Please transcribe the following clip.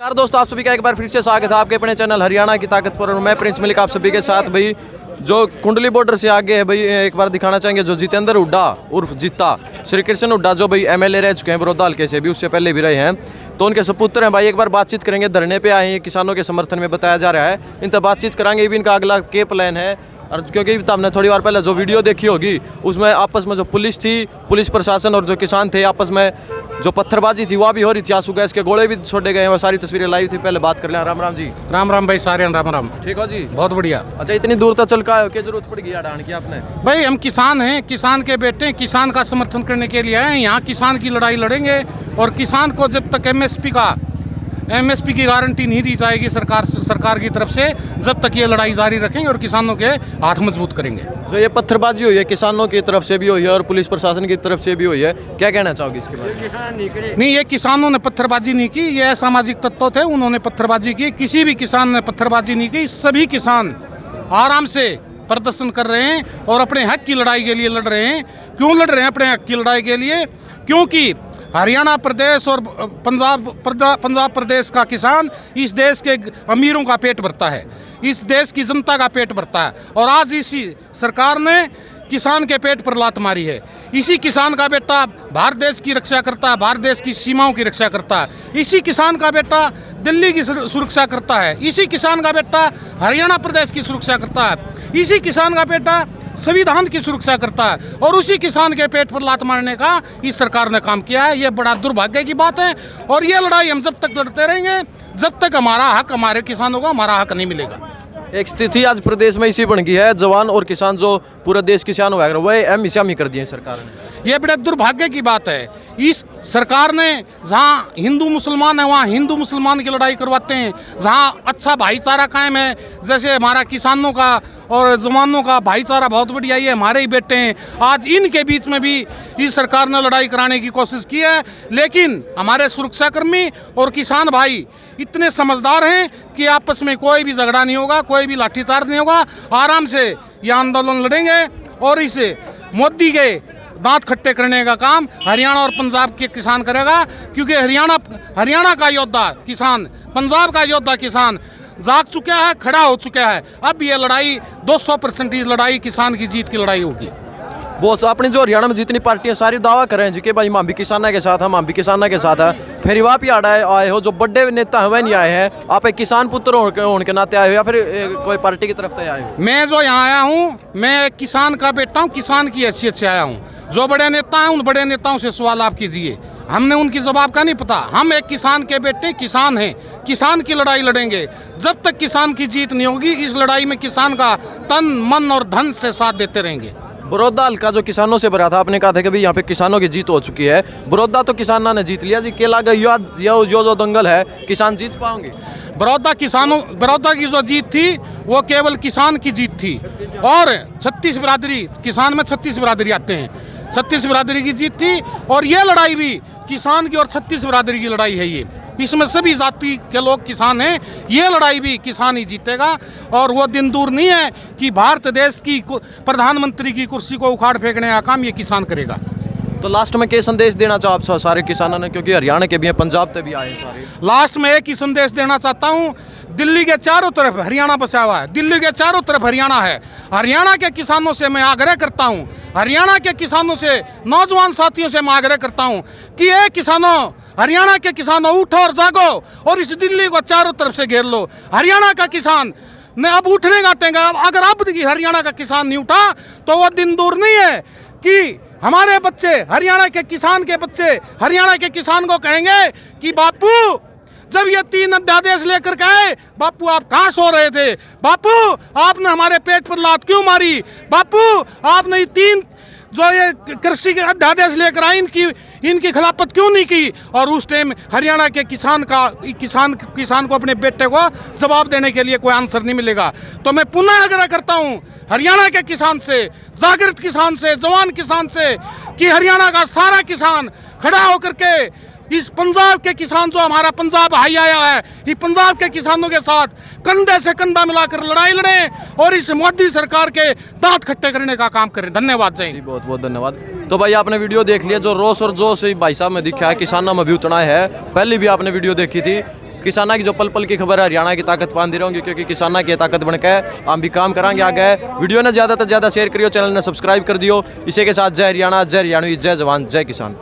यार दोस्तों, आप सभी का एक बार फिर से स्वागत है आपके अपने चैनल हरियाणा की ताकत पर। मैं प्रिंस मलिक आप सभी के साथ भाई जो कुंडली बॉर्डर से आगे है भाई एक बार दिखाना चाहेंगे जो जितेंद्र हुड्डा उर्फ जीता श्री कृष्ण हुड्डा जो भाई एमएलए रह चुके हैं बड़ौदा हल्के से भी, उससे पहले भी रहे हैं, तो उनके सपुत्र हैं भाई। एक बार बातचीत करेंगे, धरने पे आए हैं किसानों के समर्थन में बताया जा रहा है, इनसे बातचीत कराएंगे भी इनका अगला क्या प्लान है। और क्योंकि हमने थोड़ी बार पहले जो वीडियो देखी होगी उसमें आपस में जो पुलिस थी, पुलिस प्रशासन और जो किसान थे आपस में जो पत्थरबाजी थी वह भी हो रही थी, आंसू गैस के गोले भी छोड़े गए हैं, वो सारी तस्वीरें लाई थी। पहले बात कर लें। राम राम जी। राम राम भाई, सारे राम राम। ठीक हो जी? बहुत बढ़िया। अच्छा, इतनी दूर तक चल का क्या जरूरत पड़ गई अड़ान की आपने? भाई हम किसान हैं, किसान के बेटे, किसान का समर्थन करने के लिए आए हैं। यहाँ किसान की लड़ाई लड़ेंगे और किसान को जब तक एमएसपी की गारंटी नहीं दी जाएगी सरकार की तरफ से, जब तक ये लड़ाई जारी रखेंगे और किसानों के हाथ मजबूत करेंगे। जो ये पत्थरबाजी हुई है किसानों की तरफ से भी हुई है और पुलिस प्रशासन की तरफ से भी हुई है, क्या कहना चाहोगे इसके बारे में? नहीं, ये किसानों ने पत्थरबाजी नहीं की, ये असामाजिक तत्व थे, उन्होंने पत्थरबाजी की। किसी भी किसान ने पत्थरबाजी नहीं की। सभी किसान आराम से प्रदर्शन कर रहे हैं और अपने हक की लड़ाई के लिए लड़ रहे हैं। क्यों लड़ रहे हैं अपने हक की लड़ाई के लिए? क्योंकि हरियाणा प्रदेश और पंजाब प्रदेश का किसान इस देश के अमीरों का पेट भरता है, इस देश की जनता का पेट भरता है। और आज इसी सरकार ने किसान के पेट पर लात मारी है। इसी किसान का बेटा भारत देश की रक्षा करता है, भारत देश की सीमाओं की रक्षा करता है। इसी किसान का बेटा दिल्ली की सुरक्षा करता है, इसी किसान का बेटा हरियाणा प्रदेश की सुरक्षा करता है, इसी किसान का बेटा संविधान की सुरक्षा करता है। और उसी किसान के पेट पर लात मारने का इस सरकार ने काम किया है। ये बड़ा दुर्भाग्य की बात है और ये लड़ाई हम जब तक लड़ते रहेंगे जब तक हमारा हक, हमारे किसानों को हमारा हक नहीं मिलेगा। एक स्थिति आज प्रदेश में इसी बन गई है, जवान और किसान जो पूरा देश किसान हुआ है वह एम ही कर दिए सरकार ने। ये बड़े दुर्भाग्य की बात है। इस सरकार ने जहाँ हिंदू मुसलमान है वहाँ हिंदू मुसलमान की लड़ाई करवाते हैं, जहाँ अच्छा भाईचारा कायम है, जैसे हमारा किसानों का और जवानों का भाईचारा बहुत बढ़िया, ये हमारे ही बेटे हैं, आज इनके बीच में भी इस सरकार ने लड़ाई कराने की कोशिश की है। लेकिन हमारे सुरक्षाकर्मी और किसान भाई इतने समझदार हैं कि आपस में कोई भी झगड़ा नहीं होगा, कोई भी लाठीचार्ज नहीं होगा। आराम से ये आंदोलन लड़ेंगे और इसे मोदी के दांत खट्टे करने का काम हरियाणा और पंजाब के किसान करेगा। क्योंकि हरियाणा का योद्धा किसान, पंजाब का योद्धा किसान जाग चुका है, खड़ा हो चुका है। अब ये लड़ाई 200% लड़ाई किसान की जीत की लड़ाई होगी। बहुत अपनी जो हरियाणा में जितनी पार्टियां सारी दावा कर रहे हैं जी कि भाई हम भी किसाना के साथ, हम भी किसाना के साथ है। फिर आप ही आए हो, जो बड़े नेता हैं वह नहीं आए हैं, आप एक किसान पुत्र होने के नाते आए हो या फिर कोई पार्टी की तरफ से आए हो? मैं जो यहाँ आया हूँ, मैं किसान का बेटा हूँ, किसान की हैसियत से आया हूँ। जो बड़े नेता हैं उन बड़े नेताओं से सवाल आप कीजिए, हमने उनकी जवाब का नहीं पता। हम एक किसान के बेटे किसान हैं, किसान की लड़ाई लड़ेंगे। जब तक किसान की जीत नहीं होगी इस लड़ाई में किसान का तन मन और धन से साथ देते रहेंगे। बड़ौदा हल्का जो किसानों से भरा था, आपने कहा था कि भाई यहाँ पे किसानों की जीत हो चुकी है, बड़ौदा तो किसानों ने जीत लिया जी, के लगा जो दंगल है किसान जीत पाओगे? बड़ौदा की जो जीत थी वो केवल किसान की जीत थी और 36 बिरादरी, किसान में 36 बिरादरी आते हैं, 36 बिरादरी की जीत थी। और ये लड़ाई भी किसान की और 36 बिरादरी की लड़ाई है। ये इसमें सभी जाति के लोग किसान हैं, ये लड़ाई भी किसान ही जीतेगा। और वो दिन दूर नहीं है कि भारत देश की प्रधानमंत्री की कुर्सी को उखाड़ फेंकने का काम ये किसान करेगा। तो लास्ट में क्या संदेश देना चाहो आप सारे किसानों ने, क्योंकि हरियाणा के भी हैं, पंजाब से भी आए सारे? लास्ट में एक ही संदेश देना चाहता हूँ, दिल्ली के चारों तरफ हरियाणा बसा हुआ है, दिल्ली के चारों तरफ हरियाणा है। हरियाणा के किसानों से मैं आग्रह करता हूँ, हरियाणा के किसानों से, नौजवान साथियों से मैं आग्रह करता हूँ कि ये किसानों, हरियाणा के किसानों उठो और जागो और इस दिल्ली को चारों तरफ से घेर लो। हरियाणा का किसान ने अब उठने का टेंगा। अगर अब हरियाणा का किसान नहीं उठा तो वो दिन दूर नहीं है कि हमारे बच्चे, हरियाणा के किसान के बच्चे हरियाणा के किसान को कहेंगे कि बापू जब ये 3 अध्यादेश लेकर के आए, बापू आप कहाँ सो रहे थे? बापू आपने हमारे पेट पर लात क्यों मारी? बापू आपने 3 जो ये कृषि के अध्यादेश लेकर आए इनकी खिलाफत क्यों नहीं की? और उस टाइम हरियाणा के किसान को अपने बेटे को जवाब देने के लिए कोई आंसर नहीं मिलेगा। तो मैं पुनः आग्रह करता हूँ हरियाणा के किसान से, जागृत किसान से, जवान किसान से कि हरियाणा का सारा किसान खड़ा होकर के इस पंजाब के किसान, जो हमारा पंजाब भाई आया है, ये पंजाब के किसानों के साथ कंधे से कंधा मिलाकर लड़ाई लड़ें और इस मोदी सरकार के दांत खट्टे करने का काम करें। धन्यवाद जय। बहुत बहुत धन्यवाद। तो भाई आपने वीडियो देख लिया, जो रोष और जोश भाई साहब में दिखा है, किसानों में भी उतना है। पहले भी आपने वीडियो देखी थी, किसाना की जो पल पल की खबर है हरियाणा की ताकत पांदी रहूंगी, क्योंकि किसाना की ताकत बनकर हम भी काम करांगे आगे। वीडियो ने ज़्यादा से ज़्यादा शेयर करियो, चैनल ने सब्सक्राइब कर दियो। इसी के साथ जय हरियाणा, जय हरियाणवी, जय जवान, जय किसान।